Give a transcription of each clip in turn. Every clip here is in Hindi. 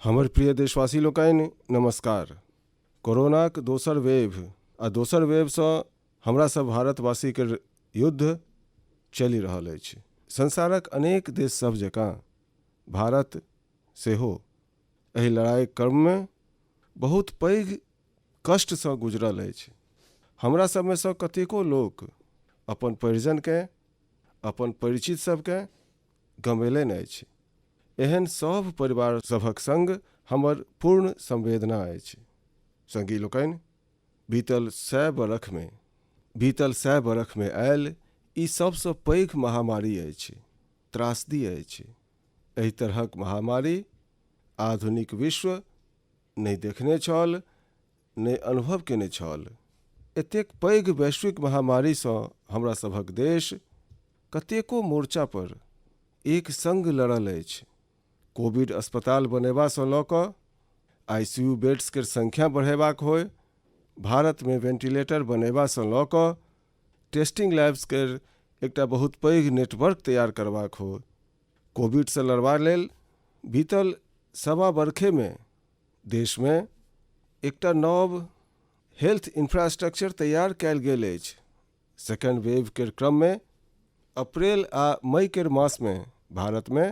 हमर प्रिय देशवासी लोकनि नमस्कार। कोरोनाक दोसर वेव आ दोसर वेवसँ हमरा सब भारतवासीके युद्ध चलि रहल अछि। संसारक अनेक देश सब जकाँ भारत सेहो एहि लड़ाई क्रममे बहुत पैघ कष्टसँ गुजरल अछि। हमरा सबमे सँ कतेको लोक अपन परिजनकेँ, अपन परिचित सबकेँ गँवेलनि अछि। एहन सब परिवार सभक संग हमर पूर्ण संवेदना अछि। संगी लोकनि, बीतल 100 बरखमे आयल ई सबसँ पैघ महामारी अछि, त्रासदी अछि। एहि तरहक महामारी आधुनिक विश्व नहि देखने छल, नहि अनुभव केने छल। एतेक पैघ वैश्विक महामारीसँ हमरा सभक देश कतेको मोर्चा पर एक संग लड़ल अछि। कोविड अस्पताल बनेबासँ लऽ कऽ आईसीयू बेड्स के संख्या बढ़ेबाक होय, भारतमे वेंटिलेटर बनेबासँ लऽ कऽ टेस्टिंग लैब्स के एकटा बहुत पैघ नेटवर्क तैयार करबाक हो, कोविडसँ लड़बा लेल बीतल 1.25 बरखेमे देशमे एकटा नव हेल्थ इंफ्रास्ट्रक्चर तैयार कयल गेल अछि। सेकेंड वेव के क्रममे अप्रैल आ मई के मासमे भारतमे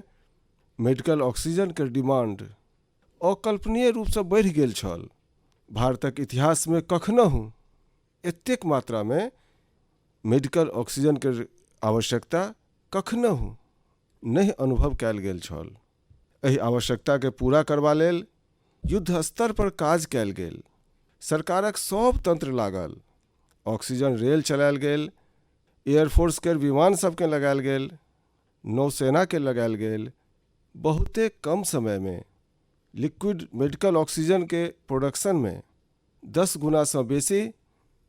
मेडिकल ऑक्सीजन के डिमांड अकल्पनीय रूपसँ बढ़ि गेल छल। भारतक इतिहासमे कखनहु एतेक मात्रामे मेडिकल ऑक्सीजन के आवश्यकता कखनहु नहि अनुभव कयल गेल छल। एहि आवश्यकताके पूरा करबा लेल युद्ध स्तर पर काज कयल गेल। सरकारक सब तंत्र लागल, ऑक्सीजन रेल चलायल गेल, एयरफोर्स के विमान सबके लगायल गेल, नौसेना के लगायल गेल। बहुते कम समय में लिक्विड मेडिकल ऑक्सीजन के प्रोडक्शन में 10 गुनासँ बेसी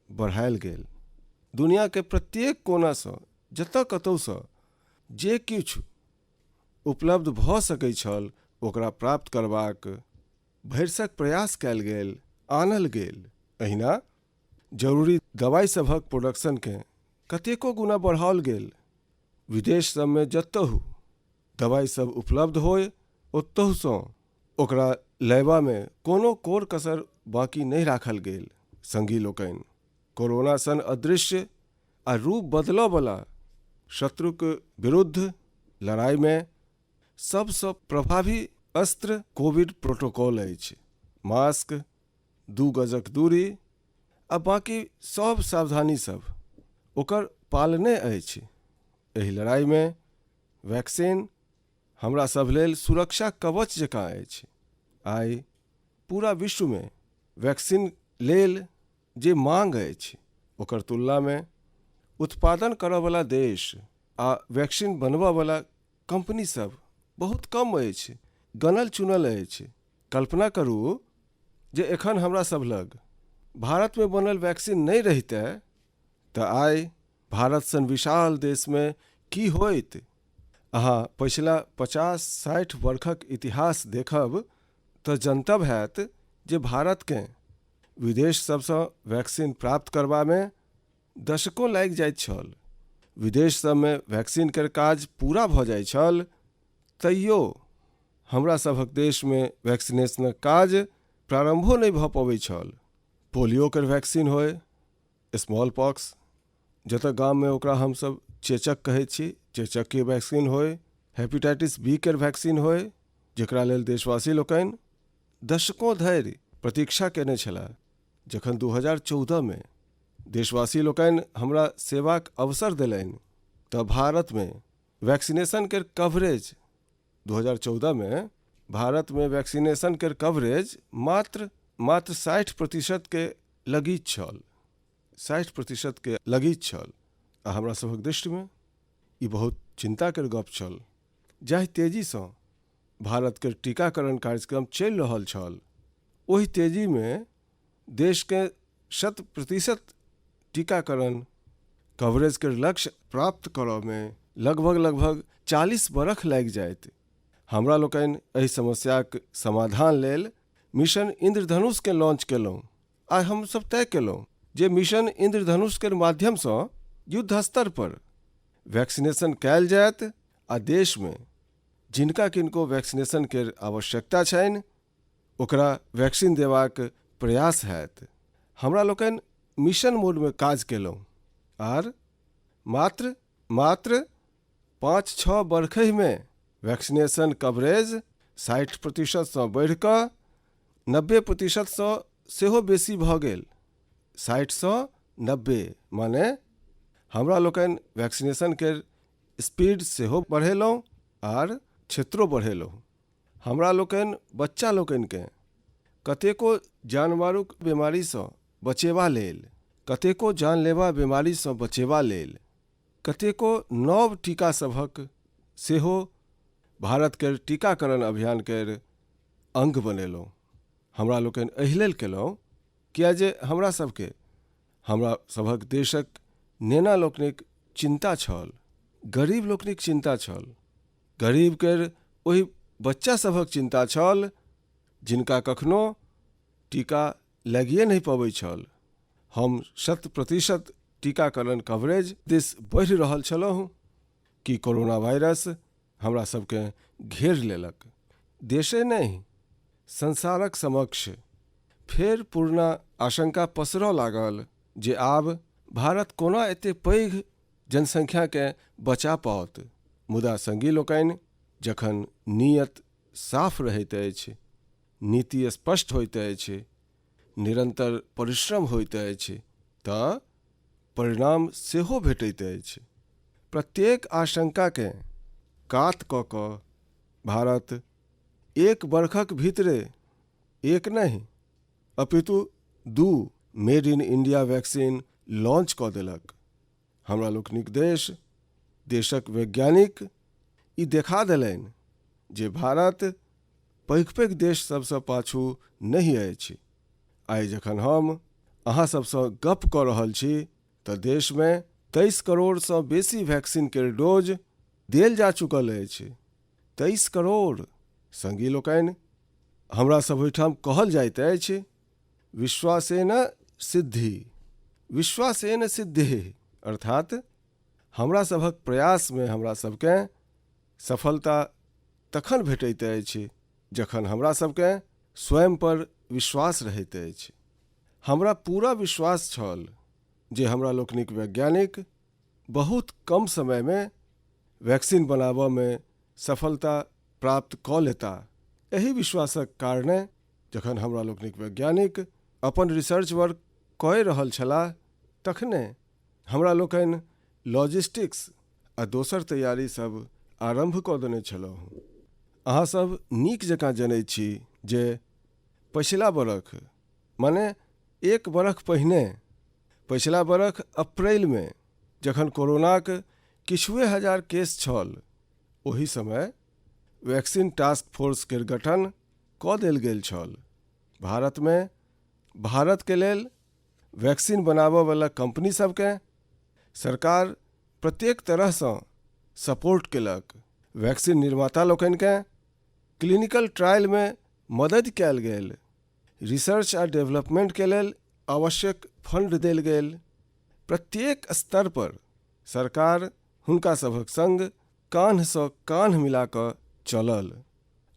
बढ़ायल गेल। दुनिया के प्रत्येक कोनासँ जतऽ कतौसँ जे किछु उपलब्ध भऽ सकै छल ओकरा प्राप्त करबाक भरसक प्रयास कयल गेल, आनल गेल। अहिना जरूरी दवाई सभक प्रोडक्शन के कतेको गुना बढ़ाओल गेल। विदेश सबमे जतहु दवाई सब उपलब्ध होय ओतहुसँ ओकरा लयबामे कोनो कोर कसर बाकी नहि राखल गेल। संगी लोकनि, कोरोना सन अदृश्य आ रूप बदलयवला शत्रुक विरुद्ध लड़ाईमे सबसँ प्रभावी अस्त्र कोविड प्रोटोकॉल अछि। मास्क, 2 गजक दूरी आ बाकी सब सावधानी सब ओकर पालने अछि। एहि लड़ाईमे वैक्सीन हमरा सब लेल सुरक्षा कवच जकाँ अछि। आइ पूरा विश्वमे वैक्सीन लेल जे मांग अछि ओकर तुलनामे उत्पादन करयवला देश आ वैक्सीन बनबयवला कंपनी सब बहुत कम अछि, गनल चुनल अछि। कल्पना करू जे एखन हमरा सब लग भारतमे बनल वैक्सीन नहि रहितै तऽ आइ भारत सन विशाल देशमे की होइत। अहाँ पछिला 50-60 वर्षक इतिहास देखब तऽ जनतब हैत जे भारतकेँ विदेश सबसँ वैक्सीन प्राप्त करबामे दशकों लागि जाइत छल। विदेश सबमे वैक्सीन के काज पूरा भऽ जाइ छल, तैयो हमरा सभक देशमे वैक्सीनेशनक काज प्रारंभो नहि भऽ पबै छल। पोलियो के वैक्सीन होय, स्मॉल पॉक्स जतऽ गाममे ओकरा हमसब चेचक कहै छी, चेचक के वैक्सीन होय, हेपेटाइटिस बी के वैक्सीन होय, जेकरा लेल देशवासी लोकनि दशकों धरि प्रतीक्षा केने छलाह। जखन 2014 में देशवासी लोकनि हमरा सेवाक अवसर देलनि तऽ भारतमे वैक्सीनेशन के कवरेज 2014 में भारतमे वैक्सीनेशन के कवरेज मात्र 60% के लगीच छल। 60% के लगीच छल। आ हमरा सभक दृष्टिमे ई बहुत चिंता के गप छल। जाहि तेजीसँ भारत के टीकाकरण कार्यक्रम चलि रहल छल, ओहि तेजीमे देश के 100% टीकाकरण कवरेज के लक्ष्य प्राप्त करयमे लगभग 40 बरख लागि जाइत। हमरा लोकनि एहि समस्याक समाधान लेल मिशन इंद्रधनुष के लॉन्च केलहुँ। आइ हमसब तय केलहुँ जे मिशन इंद्रधनुष के माध्यमसँ युद्ध स्तर पर वैक्सीनेशन कयल जायत आ देशमे जिनका किनको वैक्सीनेशन के आवश्यकता छनि ओकरा वैक्सीन देबाक प्रयास हैत। हमरा लोकनि मिशन मोडमे काज केलहुँ आर मात्र 5-6 बरखहिमे वैक्सीनेशन कवरेज 60%सँ बढ़ि कऽ 90%सँ सेहो बेसी भऽ गेल। 60सँ 90 माने हमरा लोकनि वैक्सीनेशन के स्पीड सेहो बढ़ेलहुँ आर क्षेत्रो बढ़ेलहुँ। हमरा लोकनि बच्चा लोकनिकेँ कतेको जानमारूक बीमारीसँ बचेबा लेल, कतेको जानलेवा बीमारीसँ बचेबा लेल कतेको नव टीका सभक सेहो भारत के टीकाकरण अभियान केर अंग बनेलहुँ। हमरा लोकनि एहि लेल केलहुँ किया जे हमरा सभक देशक नेना लोकनिक चिन्ता छल, गरीब लोकनिक चिन्ता छल, गरीब केर ओहि बच्चा सभक चिन्ता छल जिनका कखनो टीका लगिए नहीं पबै छल। हम 100% टीकाकरण कवरेज दिस बढ़ि रहल छलहुँ कि कोरोना वायरस हमरा सबके घेर लेलक। देशे नहीं संसारक समक्ष फेर पूर्ण आशंका पसरऽ लागल जे आब भारत कोना एते पैघ जनसंख्याके बचा पाओत। मुदा संगी लोकनि, जखन नीयत साफ रहैत अछि, नीति स्पष्ट होइत अछि, निरंतर परिश्रम होइत अछि तऽ परिणाम सेहो भेटैत अछि। प्रत्येक आशंकाके कात कऽ कऽ भारत 1 बरखक भीतरे एक नहीं अपितु 2 made in India vaccine launch कऽ देलक। हमरा लोकनिक देशक वैज्ञानिक ई देखा देलनि जे भारत पैघ देश सबसँ पाछू नहीं अछि। आइ जखन हम अहाँ सबसँ गप कऽ रहल छी तऽ देश में 23 करोड़सँ बेसी वैक्सीन के डोज देल जा चुकल अछि। 23 करोड़। संगी लोकनि, हमरा सब ओहिठाम कहल जाइत अछि विश्वासेन सिद्धिः, अर्थात हमरा सभक प्रयास में हमरा सबके सफलता तखन भेटैत अछि जखन हमरा सबके स्वयं पर विश्वास रहैत अछि। हमरा पूरा विश्वास छल जे हमरा लोकनिक वैज्ञानिक बहुत कम समय में वैक्सीन बनाबऽ में सफलता प्राप्त कऽ लेता। एहि विश्वासक कारणे जखन हमरा लोकनिक वैज्ञानिक अपन रिसर्च वर्क कऽ रहल छलाह तखने हमरा लोकनि लॉजिस्टिक्स आ दोसर तैयारी सब आरंभ कऽ देने छलहुँ। अहाँ सब नीक जकाँ जनैत छी जे पछिला बरख माने 1 बरख पहिने, पछिला बरख अप्रैल में जखन कोरोनाक किछुए हजार केस छल, ओहि समय वैक्सीन टास्क फोर्स के गठन कऽ देल गेल छल। भारत में भारत के लेल वैक्सीन बनाबऽ वाला कंपनी सबके सरकार प्रत्येक तरहसँ सपोर्ट केलक। वैक्सीन निर्माता लोकनिके क्लिनिकल ट्रायल में मदद कयल गेल, रिसर्च आ डेवलपमेंट के लेल आवश्यक फंड देल गेल। प्रत्येक स्तर पर सरकार हुनका सभक संग कान्हसँ कान्ह मिला कऽ चलल।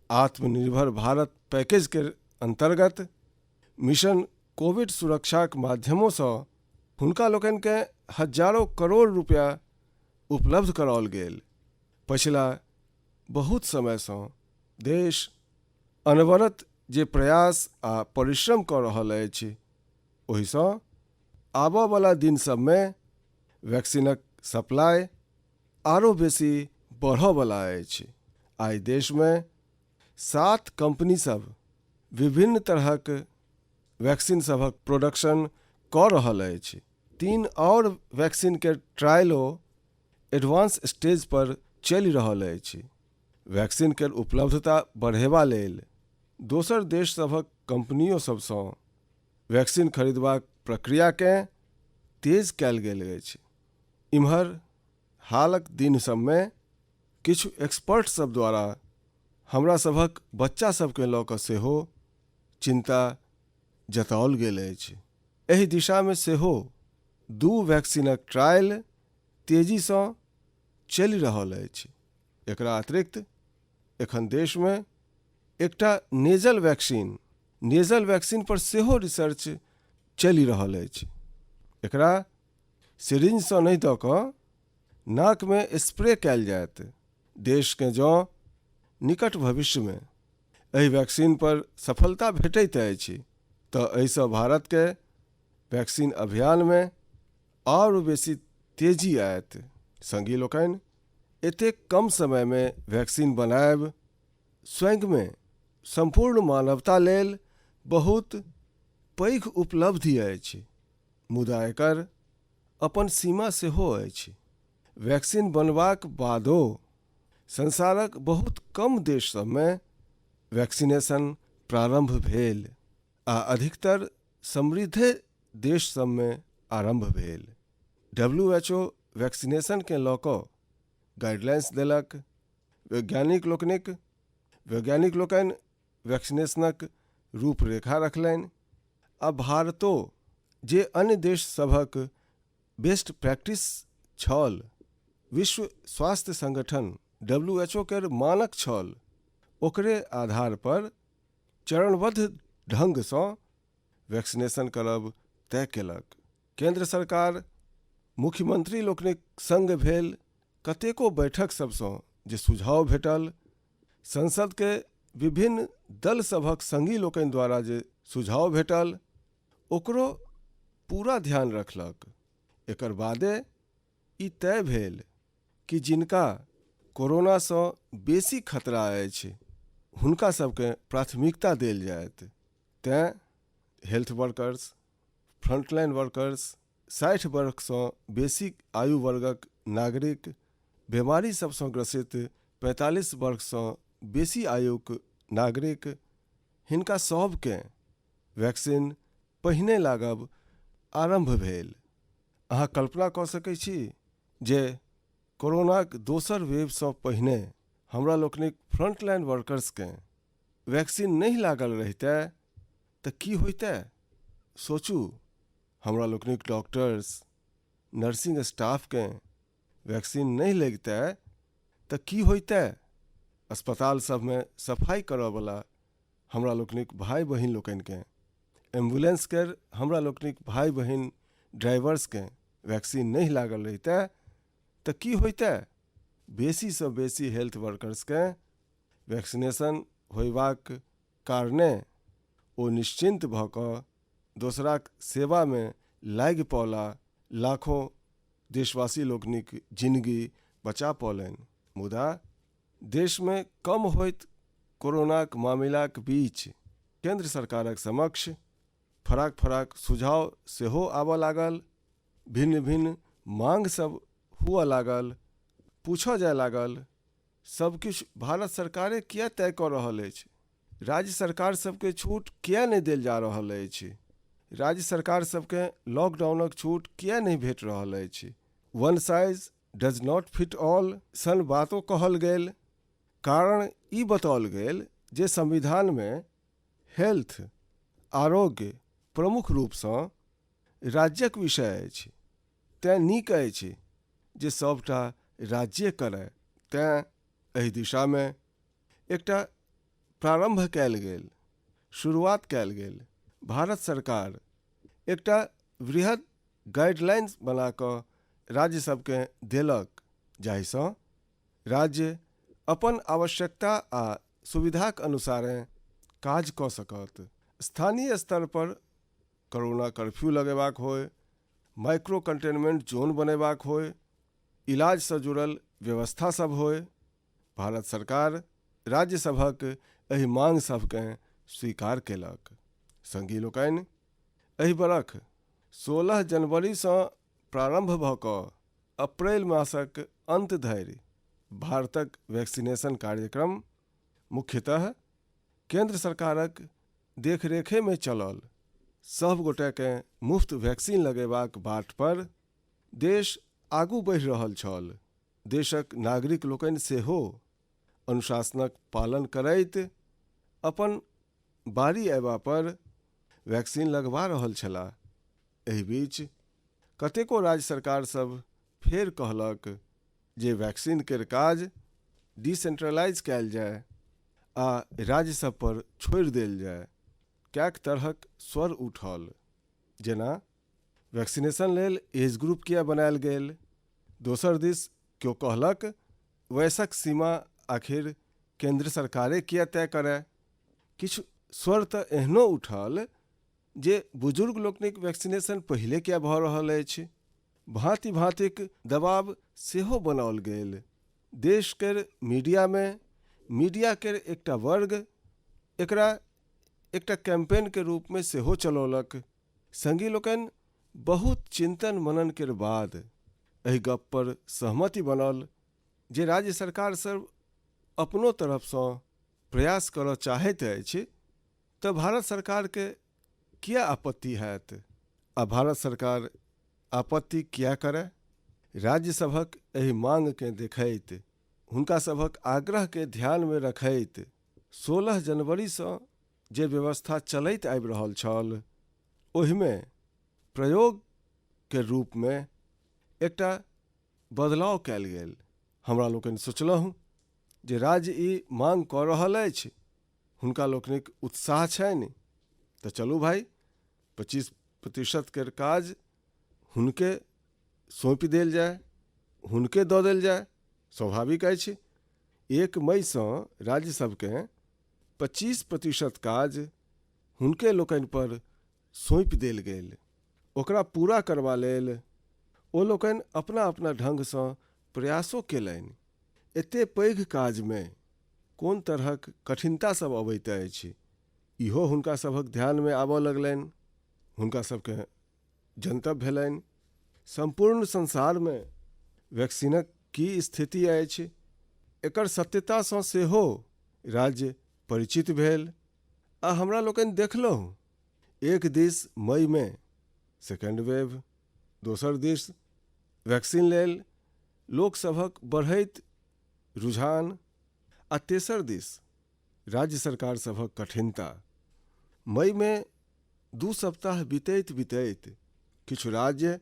आत्मनिर्भर भारत पैकेज के अंतर्गत मिशन कोविड सुरक्षाक माध्यमों हुनका लोकनि के हजारों करोड़ रुपया उपलब्ध कराओल गेल। पछिला बहुत समय सँ देश अनवरत जे प्रयास आ परिश्रम कऽ रहल अछि, ओहिसँ आबऽ वाला दिन सब में वैक्सीनक सप्लाई आरो बेसी बढ़ऽ वाला अछि। आइ देश में 7 कंपनी सब विभिन्न तरहक वैक्सीन सबक प्रोडक्शन कऽ रहल अछि। 3 और वैक्सीन के ट्रायलो एडवांस स्टेज पर चलि रहल अछि। वैक्सीन के उपलब्धता बढ़ेबा लेल दोसर देश सभक कंपनियों सबसँ वैक्सीन खरीदबाक प्रक्रिया के तेज कयल गेल अछि। इम्हर हालक दिन सब में किछु एक्सपर्ट सब द्वारा हमरा सभक बच्चा सबके लऽ कऽ सेहो चिंता जताओल गेल अछि। एहि दिशा में सेहो 2 वैक्सीनक ट्रायल तेजीसँ चलि रहल अछि। एकरा अतिरिक्त एखन देश में एकटा नेजल वैक्सीन नेजल वैक्सीन पर सेहो रिसर्च चलि रहल अछि। एकरा सिरिंजसँ नहि दऽ कऽ नाकमे स्प्रे कयल जायत। देशके जँ निकट भविष्यमे एहि वैक्सीन पर सफलता भेटैत अछि तऽ एहिसँ भारतके वैक्सीन अभियानमे आओर बेसी तेजी आयत। संगी लोकनि, एतेक कम समयमे वैक्सीन बनायब स्वयंमे संपूर्ण मानवता लेल बहुत पैघ उपलब्धि अछि, मुदा एकर अपन सीमा सेहो अछि। वैक्सीन बनबाक बादो संसारक बहुत कम देश सभमे वैक्सीनेशन प्रारंभ भेल आ अधिकतर समृद्ध देश सभमे आरंभ भेल। WHO वैक्सीनेशनके लऽ कऽ गाइडलाइंस देलक। वैज्ञानिक लोकनि वैक्सीनेशनक रूपरेखा रखलनि आ भारतो जे अन्य देश सभक बेस्ट प्रैक्टिस छल, विश्व स्वास्थ्य संगठन WHO केर मानक छल, ओकरे आधार पर चरणबद्ध ढंगसँ वैक्सीनेशन करब तय केलक। केंद्र सरकार मुख्यमंत्री लोकनिक संग भेल कतेको बैठक सबसँ जे सुझाव भेटल, संसदके विभिन्न दल सभक संगी लोकनि द्वारा जे सुझाव भेटल, ओकरो पूरा ध्यान रखलक। एकर बादे ई तय भेल कि जिनका कोरोनासँ बेसी खतरा अछि हुनका सबके प्राथमिकता देल जायत। तेँ हेल्थ वर्कर्स, फ्रंटलाइन वर्कर्स, 60 वर्षसँ बेसी आयु वर्गक नागरिक, बीमारी सबसँ ग्रसित 45 वर्षसँ बेसी आयुक नागरिक, हिनका सभकेँ वैक्सीन पहिने लागब आरंभ भेल। अहाँ कल्पना कऽ सकैत छी जे कोरोनाक दोसर वेवसँ पहिने हमरा लोकनिक फ्रंटलाइन वर्कर्सकेँ वैक्सीन नहि लागल रहितै तऽ की होइतै? सोचू, हमरा लोकनिक डॉक्टर्स, नर्सिंग स्टाफकेँ वैक्सीन नहि लगितै तऽ की होइतै? अस्पताल सभमे सफाई करयवला हमरा लोकनिक भाई बहिन लोकनिकेँ, एम्बुलेंस केर हमरा लोकनिक भाई बहिन ड्राइवर्सकेँ वैक्सीन नहि लागल रहितै तऽ की होइतै? बेसीसँ बेसी हेल्थ वर्कर्सकेँ वैक्सीनेशन होयबाक कारणे ओ निश्चिन्त भऽ कऽ दोसराक सेवामे लागि पौला, लाखों देशवासी लोकनिक जिंदगी बचा पौलनि। मुदा देशमे कम होइत कोरोनाक मामिलाक बीच केंद्र सरकारक समक्ष फराक फराक सुझाव सेहो आबऽ लागल। भिन्न भिन्न मांग सब हुअ लागल। पूछऽ जाय लागल, सब किछु भारत सरकारे किया तय कऽ रहल अछि? राज्य सरकार सबके छूट किया नहि देल जा रहल अछि? राज्य सरकार सबके लॉकडाउनक छूट किया नहीं भेट रहल अछि? One size does not fit all सन बातो कहल गेल। कारण ई बताओल गेल जे संविधानमे हेल्थ, आरोग्य प्रमुख रूपसँ राज्यक विषय अछि। तेँ नीक अछि जे सबटा राज्ये करय। तेँ एहि दिशामे एकटा प्रारंभ कयल गेल, शुरुआत कयल गेल। भारत सरकार एकटा वृहद गाइडलाइंस बना कऽ राज्य सबके देलक, जाहिसँ राज्य अपन आवश्यकता आ सुविधाक अनुसारे काज कऽ सकत। स्थानीय स्तर पर कोरोना कर्फ्यू लगेबाक होय, माइक्रो कंटेनमेंट जोन बनेबाक होय, इलाजसँ जुड़ल व्यवस्था सब होय, भारत सरकार राज्य सभक एहि मांग सबकेँ स्वीकार केलक। संगी लोकनि, एहि बरख 16 जनवरीसँ प्रारंभ भऽ कऽ अप्रैल मासक अंत धरि भारतक वैक्सीनेशन कार्यक्रम मुख्यतः केंद्र सरकारक देखरेखेमे चलल। सब गोटेकेँ मुफ्त वैक्सीन लगेबाक बाट पर देश आगू बढ़ि रहल छल। देशक नागरिक लोकनि सेहो अनुशासनक पालन करैत अपन बारी अयबा पर वैक्सीन लगबा रहल छलाह। एहि बीच कतेको राज्य सरकार सब फेर कहलक जे वैक्सीन केर काज डिसेंट्रलाइज कयल जाय आ राज्य सब पर छोड़ि देल जाय, कैक तरहक स्वर उठल, जेना वैक्सीनेशन लेल एज ग्रुप किया बनायल गेल। दोसर दिस केओ कहलक वयसक सीमा आखिर केंद्र सरकारे किया तय करय। किछु स्वर तऽ एहनो उठल जे बुजुर्ग लोकनिक वैक्सीनेशन पहिले किया भऽ रहल अछि। भांति भांतिक दबाव सेहो बनाओल गेल। देश केर मीडिया केर एकटा वर्ग एकरा एकटा कैंपेन के रूप में सेहो चलौलक। संगी लोकनि बहुत चिंतन मनन केर बाद एहि गप पर सहमति बनल जे राज्य सरकार सब अपनो तरफसँ प्रयास करऽ चाहैत अछि तऽ भारत सरकार के किया आपत्ति हैत, आ भारत सरकार आपत्ति किया करय। राज्य सभक एहि मांग के देखैत, हुनका सभक आग्रह के ध्यान में रखैत 16 जनवरी सँ जे व्यवस्था चलैत आबि रहल छल, ओहिमे प्रयोग के रूप में एकटा बदलाव कयल गेल। हमरा लोकनि सोचलहुँ जे राज्य ई मांग कऽ रहल अछि, हुनका लोकनिक उत्साह छनि, तऽ चलू भाई 25% के काज हुनके सौंपि देल जाय, हुनके दऽ देल जाय। स्वाभाविक अछि 1 मई सँ राज्य सबके 25% काज हुनके लोकनि पर सौंपि देल गेल। ओकरा पूरा करबा लेल ओ लोकनि अपना अपना ढंग सँ प्रयासो केलनि। एते पैघ काज में कोन तरहक कठिनता सब अबैत अछि, इहो हुनका सभक ध्यान में आबऽ लगलनि। हुनका सबके जनतब भेलनि संपूर्ण संसार में वैक्सीनक की स्थिति अछि, एकर सत्यता सँ सेहो राज्य परिचित भेल। आ हमरा लोकनि देखलहुँ एक दिस मई में सेकेंड वेव, दोसर दिस वैक्सीन लेल लोक सभक बढ़ैत रुझान, आ तेसर दिस राज्य सरकार सभक कठिनता। मई में 2 सप्ताह बीतैत बीतैत किछु राज्य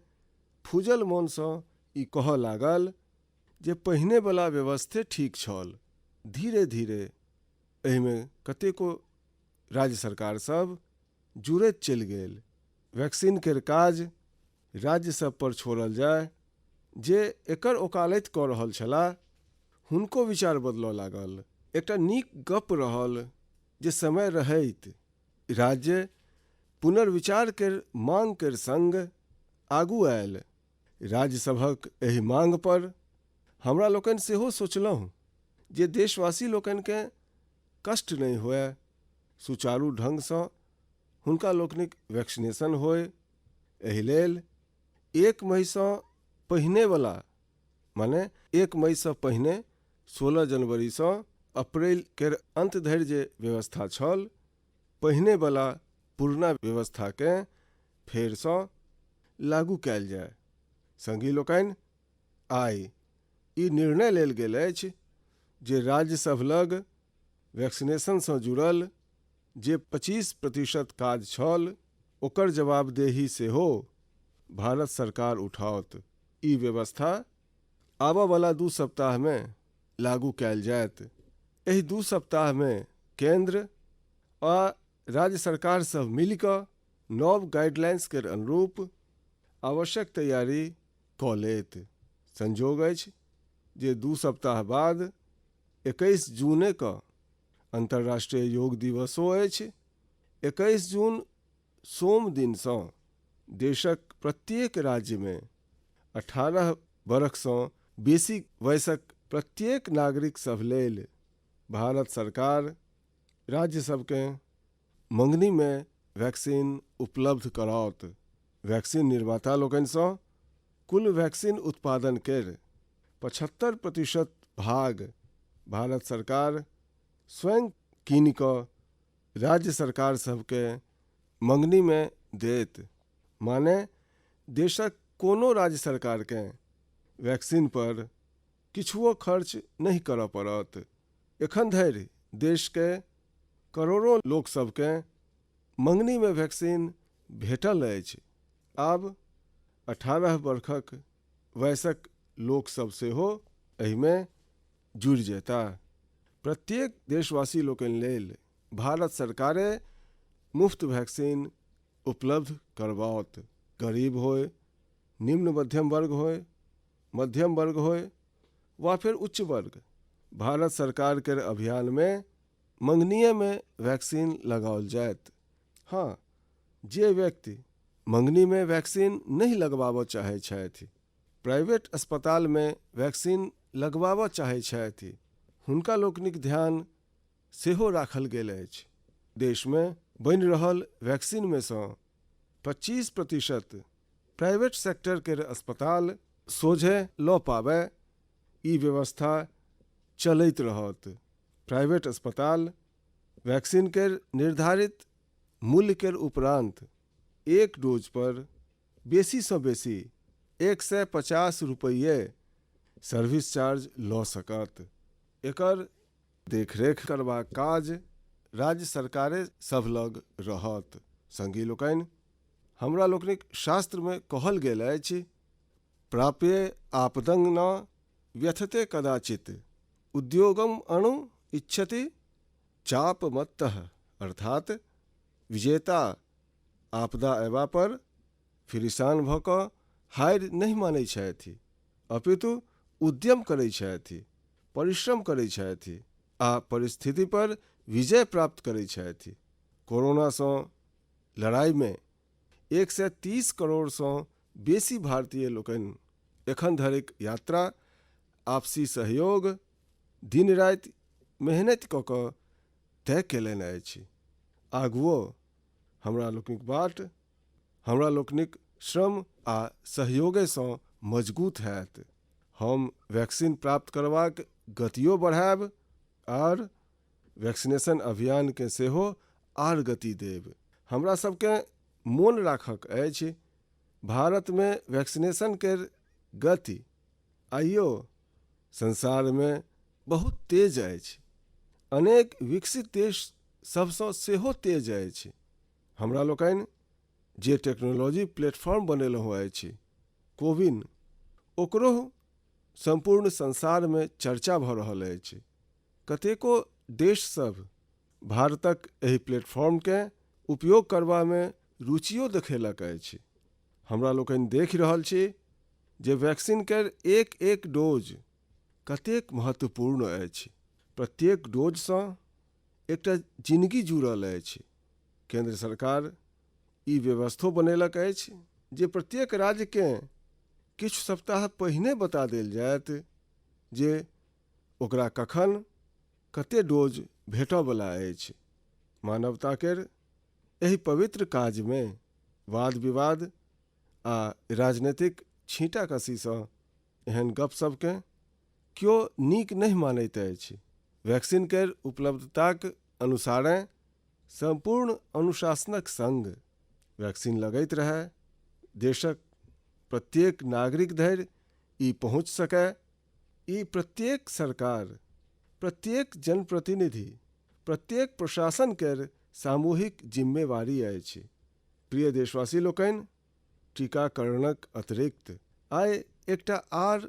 फूजल मोन सँ ई कहऽ लागल जे पहिने वला व्यवस्थे ठीक छल। धीरे धीरे एहिमे कतेको राज्य सरकार सब जुड़ैत चलि गेल। वैक्सीन केर काज राज्य सब पर छोड़ल जाय, जे एकर ओकालत कऽ रहल छलाह हुनको विचार बदलऽ लागल। एकटा नीक गप रहल जे समय रहैत राज्य पुनर्विचार केर मांग केर संग आगू आयल। राज्य सभक एहि मांग पर हमरा लोकनि सेहो सोचलहुँ जे देशवासी लोकनि के कष्ट नहीं होय, सुचारू ढंग सँ हुनका लोकनिक वैक्सीनेशन होय। एहि लेल 1 मई सँ पहिने वला, माने 1 मई सँ पहिने 16 जनवरी सँ अप्रैल केर अंत धरि जे व्यवस्था छल, पहिने वला पुरना व्यवस्था के फेर सँ लागू कयल जाय। संगी लोकनि, आइ ई निर्णय लेल गेल अछि जे राज्य सब लग वैक्सीनेशन सँ जुड़ल जे 25% काज छल, ओकर जवाबदेही सेहो भारत सरकार उठाओत। ई व्यवस्था आबऽ वाला 2 सप्ताह में लागू कयल जायत। एहि 2 सप्ताह में केंद्र आ राज्य सरकार सब मिल कऽ नव गाइडलाइंस के अनुरूप आवश्यक तैयारी कऽ लेत। संजोग अछि जे 2 सप्ताह बाद 21 जूने क अंतर्राष्ट्रीय योग दिवसो अछि। 21 जून सोम दिन सँ देशक प्रत्येक राज्य में 18 बरख सँ बेसी वयसक प्रत्येक नागरिक सब लेल भारत सरकार राज्य सबके मंगनी में वैक्सीन उपलब्ध कराओत। वैक्सीन निर्माता लोकनि सँ कुल वैक्सीन उत्पादन केर 75% भाग भारत सरकार स्वयं कीन कऽ राज्य सरकार सबके मंगनी में देत। माने देशक कोनो राज्य सरकार के वैक्सीन पर किछुओ खर्च नहीं करऽ पड़त। एखन धरि देश के करोड़ों लोक सबके मंगनी में वैक्सीन भेटल अछि। आब 18 बरखक वयसक लोक सब सेहो एहि में जुड़ि जेता। प्रत्येक देशवासी लोकनि लेल भारत सरकारे मुफ्त वैक्सीन उपलब्ध करवाओत। गरीब होए, निम्न मध्यम वर्ग होए, मध्यम वर्ग होए वा फिर उच्च वर्ग, भारत सरकार के अभियान में मंगनीय में वैक्सीन लगाओल जायत। हाँ, जे व्यक्ति मंगनी में वैक्सीन नहीं लगवाबऽ चाहे छथि, प्राइवेट अस्पताल में वैक्सीन लगवाबऽ चाहे छथि, हुनका लोकनिक ध्यान सेहो राखल गेल अछि। देश में बनि रहल वैक्सीन में सँ 25% प्राइवेट सेक्टर के अस्पताल सोझे लऽ पाबै, ई व्यवस्था चलैत रहत। प्राइवेट अस्पताल वैक्सीन के निर्धारित मूल्य के उपरांत एक डोज पर बेसी सँ बेसी 150 रुपये सर्विस चार्ज लऽ सकत। एकर देखरेख करबाक काज राज्य सरकारे सब लग रहत। संगी लोकनि, हमरा लोकनिक शास्त्र में कहल गेल अछि, प्राप्ये आपदं न व्यथते कदाचित, उद्योगम अणु इच्छति चापमत्तः, अर्थात विजेता आपदा अयबा पर फिरिसान भऽ कऽ हारि नहीं मानै छथि, अपितु उद्यम करै छथि, परिश्रम करै छथि आ परिस्थिति पर विजय प्राप्त करै छथि। कोरोना सँ लड़ाई में 130 करोड़ सँ बेसी भारतीय लोकनि एखन धरिक यात्रा, आपसी सहयोग, दिन राति मेहनत कऽ कऽ तय केलनि अछि। आगुओ हमरा लोकनिक बाट, हमरा लोकनिक श्रम आ सहयोगे सँ मजबूत हैत। हम वैक्सीन प्राप्त करबाक गतियो बढ़ायब और वैक्सीनेशन अभियान के सेहो आर गति देब। हमरा सबके मोन राखक अछि, भारत में वैक्सीनेशन के गति आइयो संसार में बहुत तेज अछि, अनेक विकसित देश सबसँ सेहो तेज अछि। हमरा लोकनि जे टेक्नोलॉजी प्लेटफॉर्म बनेलहुँ अछि, कोविन, ओकरो संपूर्ण संसार में चर्चा भऽ रहल अछि। कतेको देश सब भारतक एहि प्लेटफॉर्म के उपयोग करबा में रुचियो देखेलक अछि। हमरा लोकनि देख रहल छी जे वैक्सीन के एक एक डोज कतेक महत्वपूर्ण अछि। प्रत्येक डोज सँ एकटा जिंदगी जुड़ल अछि। केंद्र सरकार ई व्यवस्थो बनेलक अछि जे प्रत्येक राज्य के किछु सप्ताह पहिने बता देल जायत जे ओकरा कखन कते डोज भेटऽ वाला अछि। मानवता केर एहि पवित्र काज में वाद विवाद आ राजनीतिक छींटाकसी सँ एहन गपशप के क्यों नीक नहीं मानैत अछि। वैक्सीन केर उपलब्धताक अनुसारे संपूर्ण अनुशासनक संग वैक्सीन लगैत रहै, देशक प्रत्येक नागरिक धरि ई पहुँच सकै, ई प्रत्येक सरकार, प्रत्येक जनप्रतिनिधि, प्रत्येक प्रशासन केर सामूहिक जिम्मेवारी अछि। प्रिय देशवासी लोकनि, टीकाकरणक अतिरिक्त आइ एकटा आर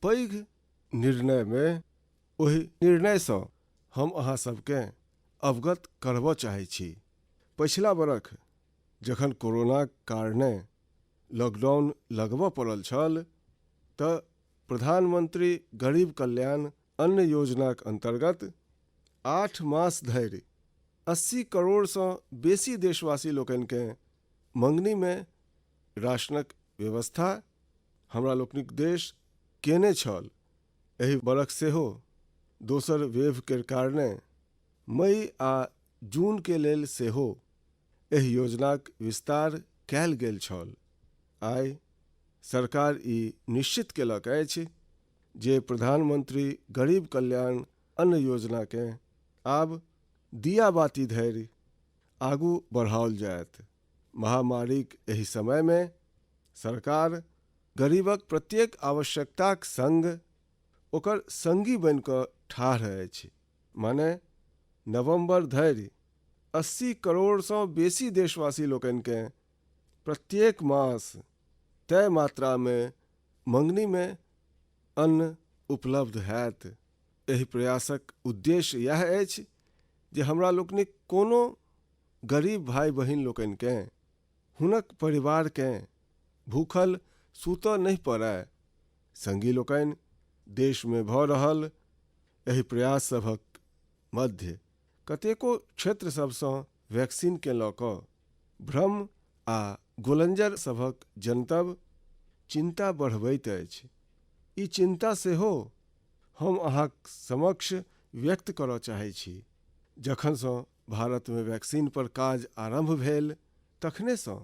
पैघ निर्णय में ओहि निर्णय सँ हम अहाँ सबके अवगत करबऽ चाहै छी। पछिला बरख जखन कोरोनाक कारणे लॉकडाउन लगबऽ पड़ल छल तऽ प्रधानमंत्री गरीब कल्याण अन्न योजनाक अंतर्गत 8 मास धरि 80 करोड़ सँ बेसी देशवासी लोकनि के मंगनी में राशनक व्यवस्था हमरा लोकनिक देश केने छल। एहि बरख सेहो दोसर वेव के कारणे मई आ जून के लेल सेहो एहि योजनाक विस्तार कैल गेल छल। आइ सरकार ई निश्चित केलक अछि जे प्रधानमंत्री गरीब कल्याण अन्न योजना के आब दिया बाती धरि आगू बढ़ाओल जायत। महामारीक एहि समय में सरकार गरीबक प्रत्येक आवश्यकताक संग ओकर संगी बनि कऽ ठाढ़ अछि। माने नवंबर धरि 80 करोड़ सँ बेसी देशवासी लोकनि के प्रत्येक मास तय मात्रा में मंगनी में अन्न उपलब्ध हैत। एहि प्रयासक उद्देश्य यह अछि जे हमरा लोकनिक कोनो गरीब भाई बहिन लोकनिकेँ, हुनक परिवारकेँ भूखल सुतऽ नहि पड़य। संगी लोकनि, देश में भऽ रहल एहि प्रयास सभक मध्य कतेको क्षेत्र सबसँ वैक्सीन के लऽ कऽ भ्रम आ गोलंजर सभक जनतब चिंता बढ़बैत अछि। ई चिंता सेहो हम अहाँक समक्ष व्यक्त करऽ चाहै छी। जखनसँ भारत में वैक्सीन पर काज आरंभ भेल, तखनेसँ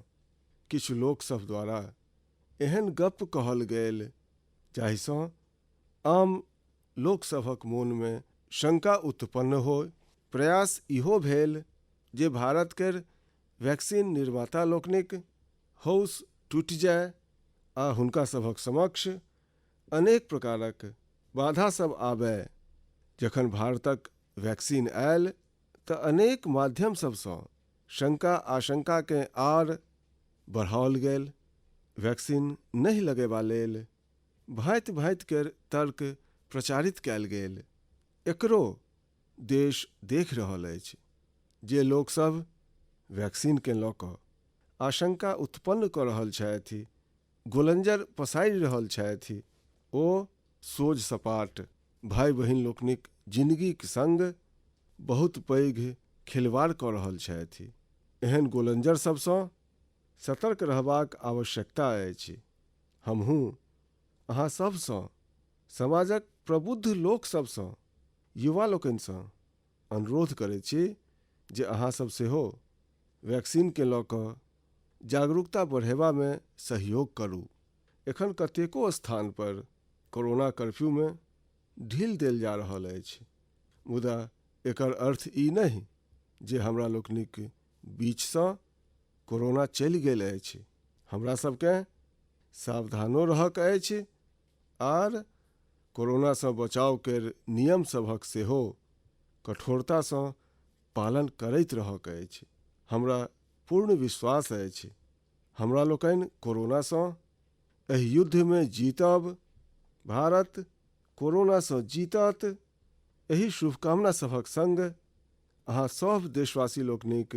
किछु लोकसभ द्वारा एहन गप्प कहल गेल जाहिसँ आम लोकसभक मोन में शंका उत्पन्न होय। प्रयास इहो भेल जे भारत केर वैक्सीन निर्माता लोकनिक हौस टूटि जाय आ हुनका सभक समक्ष अनेक प्रकारक बाधा सब आबय। जखन भारतक वैक्सीन आयल तऽ अनेक माध्यम सबसँ शंका आशंका के आर बढ़ाओल गेल। वैक्सीन नहीं लगेबा लेल भांति भांति केर तर्क प्रचारित कयल गेल। एकरो देश देख रहल अछि जे लोकसभ वैक्सीन के लऽ कऽ आशंका उत्पन्न कऽ रहल छथि, गोलंजर पसारि रहल छथि, ओ सोझ सपाट भाई बहिन लोकनिक जिंदगीक संग बहुत पैघ खिलवाड़ कऽ रहल छथि। एहन गोलंजर सबसँ सतर्क रहबाक आवश्यकता अछि। हमहूँ अहाँ सबसँ, समाजक प्रबुद्ध लोक सबसँ, युवा लोकनिसँ अनुरोध करैत छी जे अहाँ सब सेहो वैक्सीन के लऽ कऽ जागरूकता बढ़ेबा में सहयोग करू। एखन कतेको स्थान पर कोरोना कर्फ्यू में ढील देल जा रहल अछि, मुदा एकर अर्थ ई नहीं जे हमरा लोकनिक बीचसँ कोरोना चलि गेल अछि। हमरा सबके सावधानो रहक अछि आर कोरोना सँ बचाव केर नियम सभक सेहो कठोरतासँ पालन करैत रहक अछि। हमरा पूर्ण विश्वास अछि हमरा लोकनि कोरोनासँ एहि युद्ध में जीतब, भारत कोरोनासँ जीतत। एहि शुभकामना सभक संग अहाँ सब देशवासी लोकनिक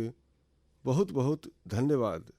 बहुत बहुत धन्यवाद।